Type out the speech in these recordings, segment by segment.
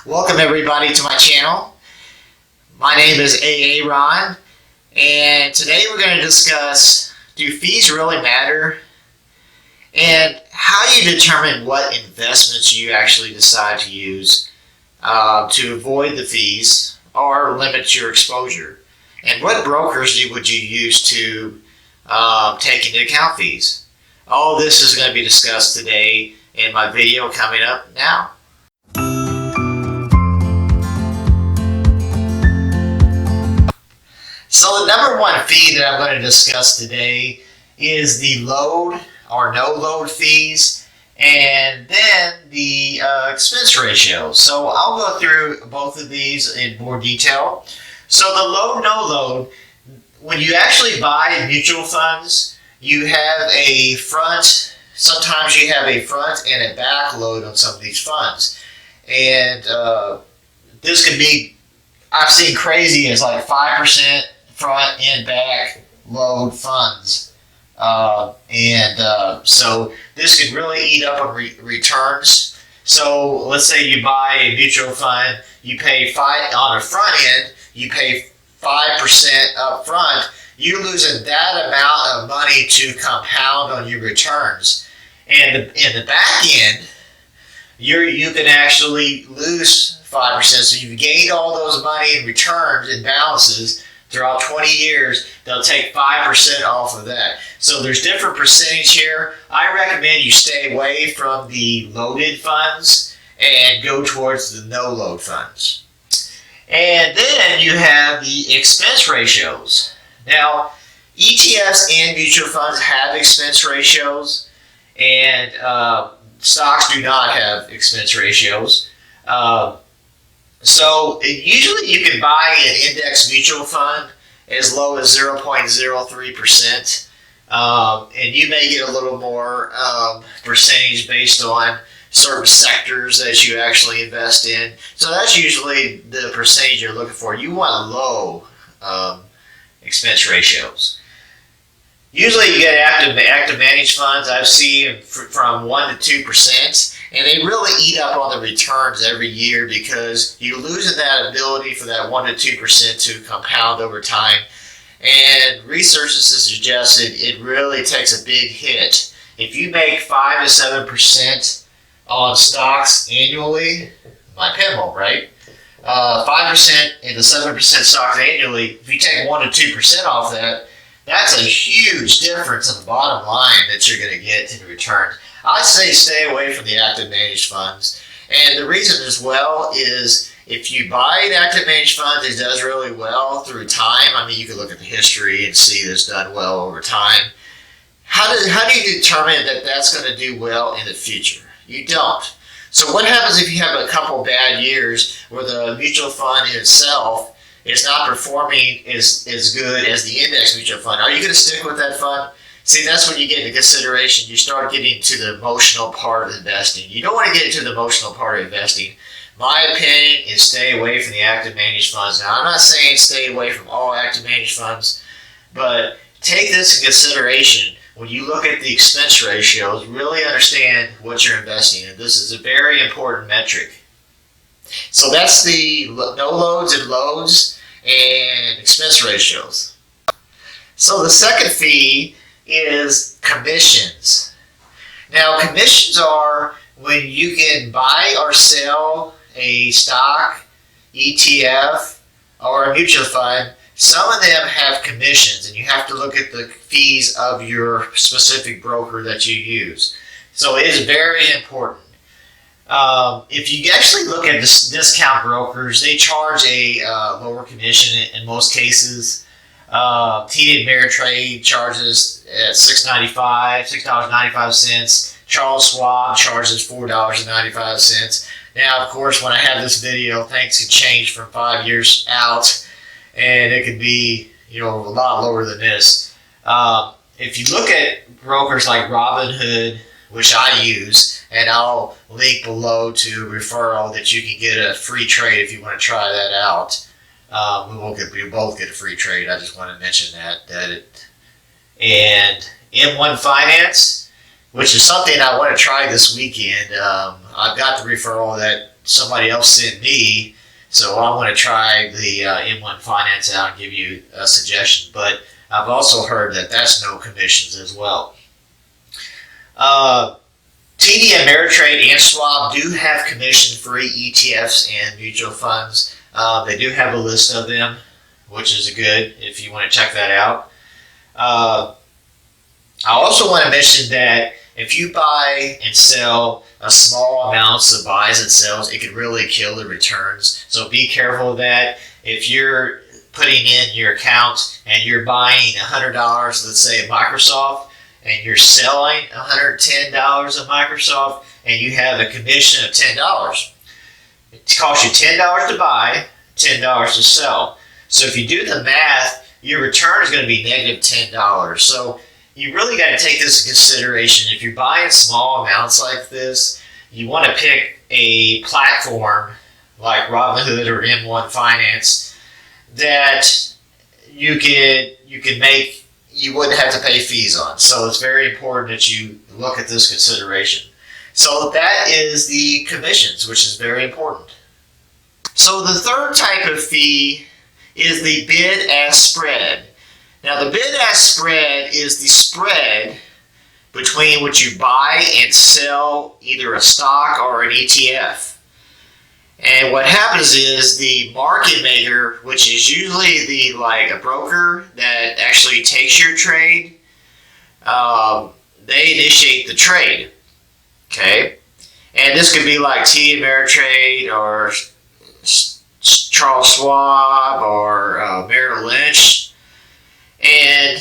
Welcome everybody to my channel. My name is A-Aron, and today we're going to discuss, do fees really matter? And how you determine what investments you actually decide to use to avoid the fees or limit your exposure. And what brokers would you use to take into account fees? All this is going to be discussed today in my video coming up now. So the number one fee that I'm going to discuss today is the load or no load fees, and then the expense ratio. So I'll go through both of these in more detail. So the load, no load, when you actually buy mutual funds, you have a front, sometimes you have a front and a back load on some of these funds. And this could be, I've seen crazy as like 5% front and back load funds. So this could really eat up on returns. So let's say you buy a mutual fund, you pay on the front end, you pay 5% up front, you're losing that amount of money to compound on your returns. And in the back end, you can actually lose 5%. So you've gained all those money in returns and balances throughout 20 years. They'll take 5% off of that. So there's different percentage here. I recommend you stay away from the loaded funds and go towards the no load funds. And then you have the expense ratios. Now, ETFs and mutual funds have expense ratios, and stocks do not have expense ratios. So usually you can buy an index mutual fund as low as 0.03%, and you may get a little more percentage based on certain sectors that you actually invest in. So that's usually the percentage you're looking for. You want low expense ratios. Usually you get active managed funds. I've seen from 1 to 2%, and they really eat up on the returns every year because you're losing that ability for that 1 to 2% to compound over time. And research has suggested it really takes a big hit. If you make 5 to 7% on stocks annually, my pinball, right? 5% into 7% stocks annually, if you take 1 to 2% off that, that's a huge difference in the bottom line that you're going to get in returns. I say stay away from the active managed funds. And the reason as well is if you buy an active managed fund, it does really well through time. I mean, you can look at the history and see that it's done well over time. How do you determine that that's going to do well in the future? You don't. So what happens if you have a couple bad years where the mutual fund itself is not performing as good as the index mutual fund? Are you going to stick with that fund? See, that's when you get into consideration. You start getting to the emotional part of investing. You don't want to get into the emotional part of investing. My opinion is stay away from the active managed funds. Now, I'm not saying stay away from all active managed funds, but take this in consideration. When you look at the expense ratios, really understand what you're investing in. This is a very important metric. So that's the no loads and loads and expense ratios. So the second fee is commissions. Now, commissions are when you can buy or sell a stock, ETF, or a mutual fund. Some of them have commissions, and you have to look at the fees of your specific broker that you use. So it is very important. If you actually look at discount brokers, they charge a lower commission in most cases. TD Ameritrade charges at $6.95. Charles Schwab charges $4.95. Now, of course, when I have this video, things can change from 5 years out, and it could be, a lot lower than this. If you look at brokers like Robinhood, which I use, and I'll link below to a referral that you can get a free trade if you want to try that out. We both get a free trade. I just want to mention that. And M1 Finance, which is something I want to try this weekend. I've got the referral that somebody else sent me, so I want to try the M1 Finance out and give you a suggestion. But I've also heard that that's no commissions as well. TD Ameritrade and Schwab do have commission-free ETFs and mutual funds. They do have a list of them, which is good if you want to check that out. I also want to mention that if you buy and sell a small amounts of buys and sells, it can really kill the returns. So be careful of that. If you're putting in your account and you're buying $100, let's say, of Microsoft, and you're selling $110 of Microsoft, and you have a commission of $10, it costs you $10 to buy, $10 to sell. So if you do the math, your return is going to be negative $10. So you really got to take this into consideration. If you're buying small amounts like this, you want to pick a platform like Robinhood or M1 Finance that you wouldn't have to pay fees on. So it's very important that you look at this consideration. So that is the commissions, which is very important. So the third type of fee is the bid-ask spread. Now the bid-ask spread is the spread between what you buy and sell either a stock or an ETF. And what happens is the market maker, which is usually a broker that actually takes your trade, they initiate the trade. Okay, and this could be like TD Ameritrade or Charles Schwab or Merrill Lynch, and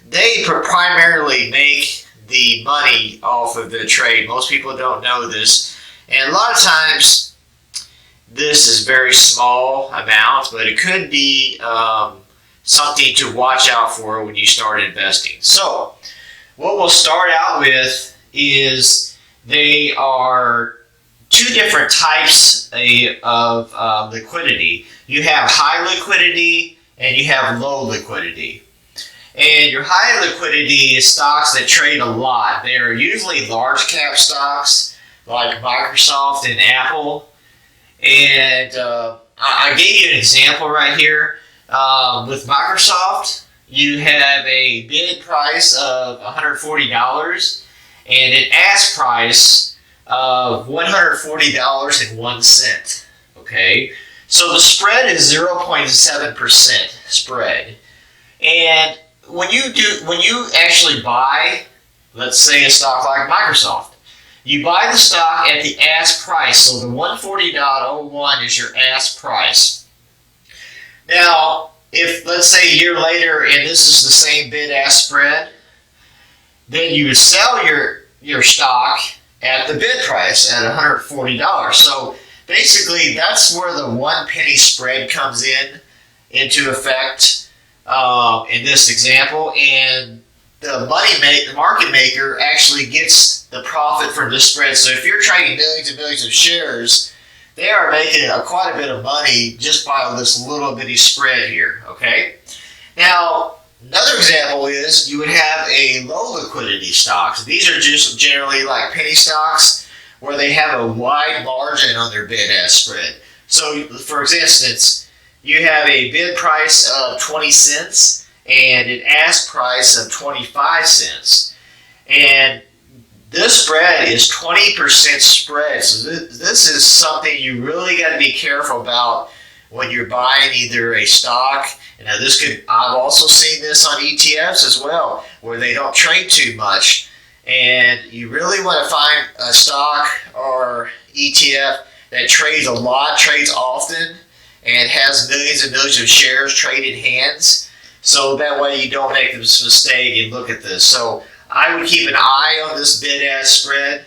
they primarily make the money off of the trade. Most people don't know this, and a lot of times this is very small amount, but it could be something to watch out for when you start investing. So what we'll start out with is they are two different types of liquidity. You have high liquidity and you have low liquidity. And your high liquidity is stocks that trade a lot. They are usually large cap stocks like Microsoft and Apple. And I gave you an example right here. With Microsoft, you have a bid price of $140 and an ask price of $140.01. Okay, so the spread is 0.7% spread. And when you actually buy, let's say, a stock like Microsoft, you buy the stock at the ask price, so the $140.01 is your ask price. Now, if, let's say, a year later, and this is the same bid-ask spread, then you would sell your stock at the bid price at $140. So basically, that's where the 1 penny spread comes into effect in this example, and the market maker actually gets the profit from this spread. So if you're trading millions and millions of shares, they are making quite a bit of money just by this little bitty spread here. Okay. Now another example is you would have a low liquidity stocks. These are just generally like penny stocks where they have a wide margin on their bid-ask spread. So for instance, you have a bid price of 20 cents and an ask price of 25 cents. And this spread is 20% spread. So this is something you really got to be careful about when you're buying either a stock. Now I've also seen this on ETFs as well, where they don't trade too much. And you really want to find a stock or ETF that trades a lot, trades often, and has millions and millions of shares traded hands. So that way you don't make this mistake and look at this. So I would keep an eye on this bid-ask spread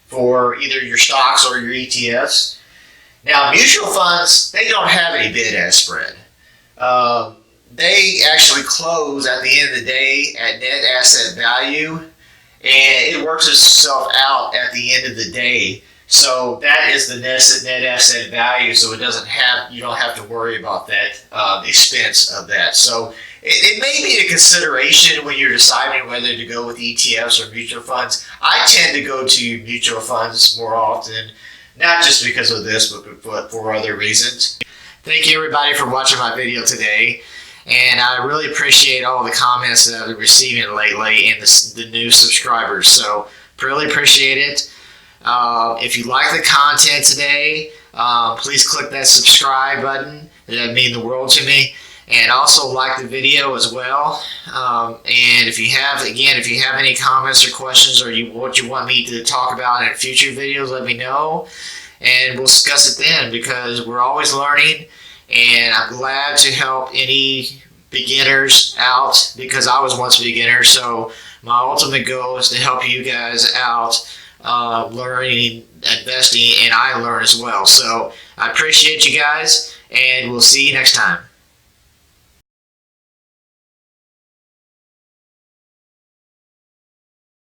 for either your stocks or your ETFs. Now, mutual funds, they don't have any bid-ask spread. They actually close at the end of the day at net asset value, and it works itself out at the end of the day. So that is the net asset value. So you don't have to worry about that expense of that. So it may be a consideration when you're deciding whether to go with ETFs or mutual funds. I tend to go to mutual funds more often not just because of this, but for other reasons. Thank you everybody for watching my video today, and I really appreciate all the comments that I've been receiving lately and the new subscribers, so really appreciate it. If you like the content today, please click that subscribe button. That would mean the world to me. And also like the video as well. And if you have any comments or questions, or what you want me to talk about in future videos, let me know, and we'll discuss it then, because we're always learning, and I'm glad to help any beginners out, because I was once a beginner. So my ultimate goal is to help you guys out, learning, investing, and I learn as well. So I appreciate you guys, and we'll see you next time.